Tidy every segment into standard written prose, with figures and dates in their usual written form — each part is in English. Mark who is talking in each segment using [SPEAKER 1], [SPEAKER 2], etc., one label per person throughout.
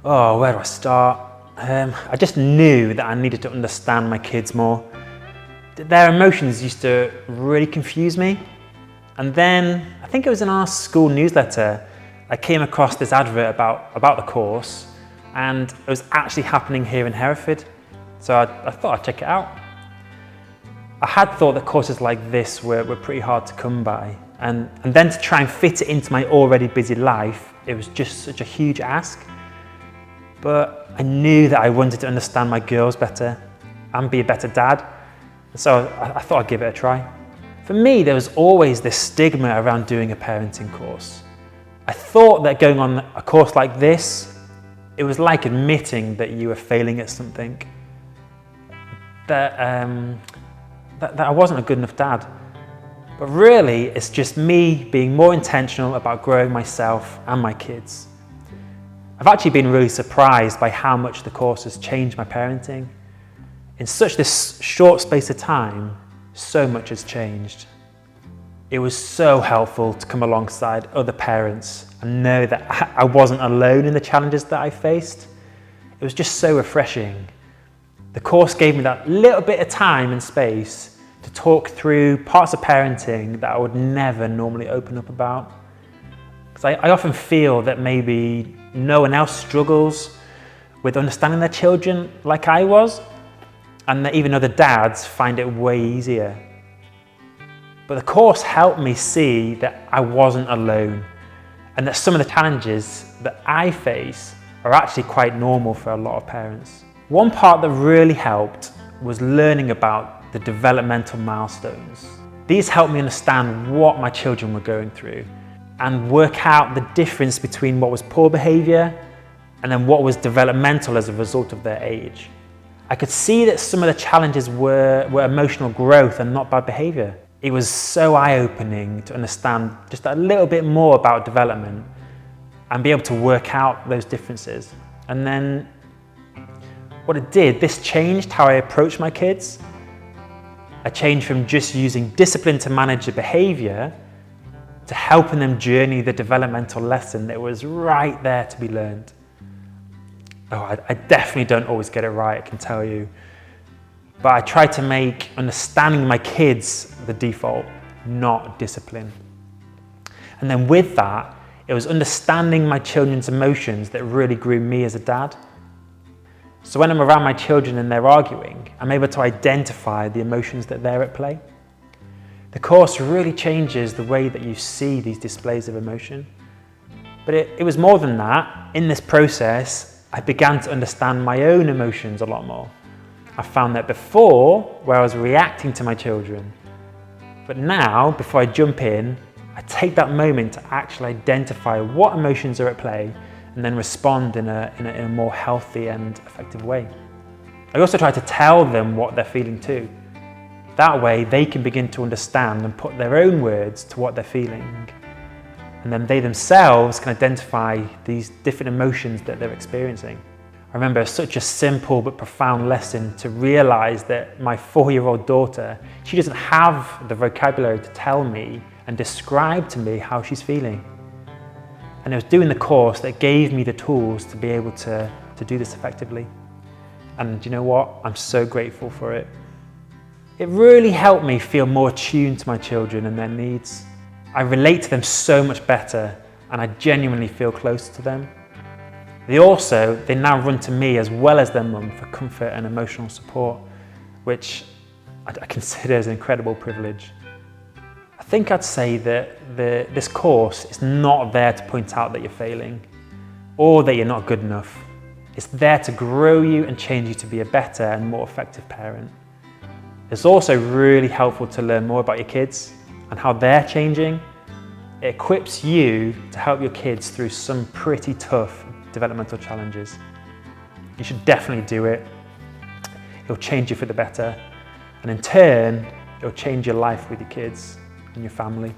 [SPEAKER 1] Oh, where do I start? I just knew that I needed to understand my kids more. Their emotions used to really confuse me. And then, I think it was in our school newsletter, I came across this advert about the course, and it was actually happening here in Hereford. So I thought I'd check it out. I had thought that courses like this were pretty hard to come by. And then to try and fit it into my already busy life, it was just such a huge ask. But I knew that I wanted to understand my girls better and be a better dad. So I thought I'd give it a try. For me, there was always this stigma around doing a parenting course. I thought that going on a course like this, it was like admitting that you were failing at something. That I wasn't a good enough dad. But really, it's just me being more intentional about growing myself and my kids. I've actually been really surprised by how much the course has changed my parenting. In such this short space of time, so much has changed. It was so helpful to come alongside other parents and know that I wasn't alone in the challenges that I faced. It was just so refreshing. The course gave me that little bit of time and space to talk through parts of parenting that I would never normally open up about. Because I often feel that maybe no one else struggles with understanding their children like I was, and that even other dads find it way easier. But the course helped me see that I wasn't alone, and that some of the challenges that I face are actually quite normal for a lot of parents. One part that really helped was learning about the developmental milestones. These helped me understand what my children were going through and work out the difference between what was poor behaviour and then what was developmental as a result of their age. I could see that some of the challenges were emotional growth and not bad behaviour. It was so eye-opening to understand just a little bit more about development and be able to work out those differences. And then what it did, this changed how I approach my kids. I changed from just using discipline to manage the behaviour to helping them journey the developmental lesson that was right there to be learned. Oh, I definitely don't always get it right, I can tell you. But I try to make understanding my kids the default, not discipline. And then with that, it was understanding my children's emotions that really grew me as a dad. So when I'm around my children and they're arguing, I'm able to identify the emotions that they're at play. The course really changes the way that you see these displays of emotion. But it was more than that. In this process, I began to understand my own emotions a lot more. I found that before, where I was reacting to my children, but now, before I jump in, I take that moment to actually identify what emotions are at play and then respond in a more healthy and effective way. I also try to tell them what they're feeling too. That way they can begin to understand and put their own words to what they're feeling. And then they themselves can identify these different emotions that they're experiencing. I remember such a simple but profound lesson to realize that my 4-year-old daughter, she doesn't have the vocabulary to tell me and describe to me how she's feeling. And it was doing the course that gave me the tools to be able to do this effectively. And you know what? I'm so grateful for it. It really helped me feel more attuned to my children and their needs. I relate to them so much better and I genuinely feel close to them. They now run to me as well as their mum for comfort and emotional support, which I consider as an incredible privilege. I think I'd say that this course is not there to point out that you're failing or that you're not good enough. It's there to grow you and change you to be a better and more effective parent. It's also really helpful to learn more about your kids and how they're changing. It equips you to help your kids through some pretty tough developmental challenges. You should definitely do it. It'll change you for the better. And in turn, it'll change your life with your kids and your family.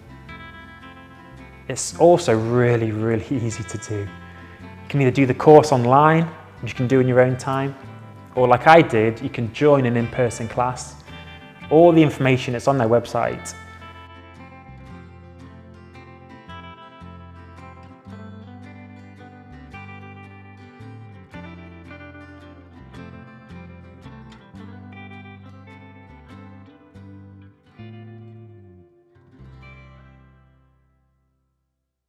[SPEAKER 1] It's also really, really easy to do. You can either do the course online, which you can do in your own time, or like I did, you can join an in-person class. All the information is on their website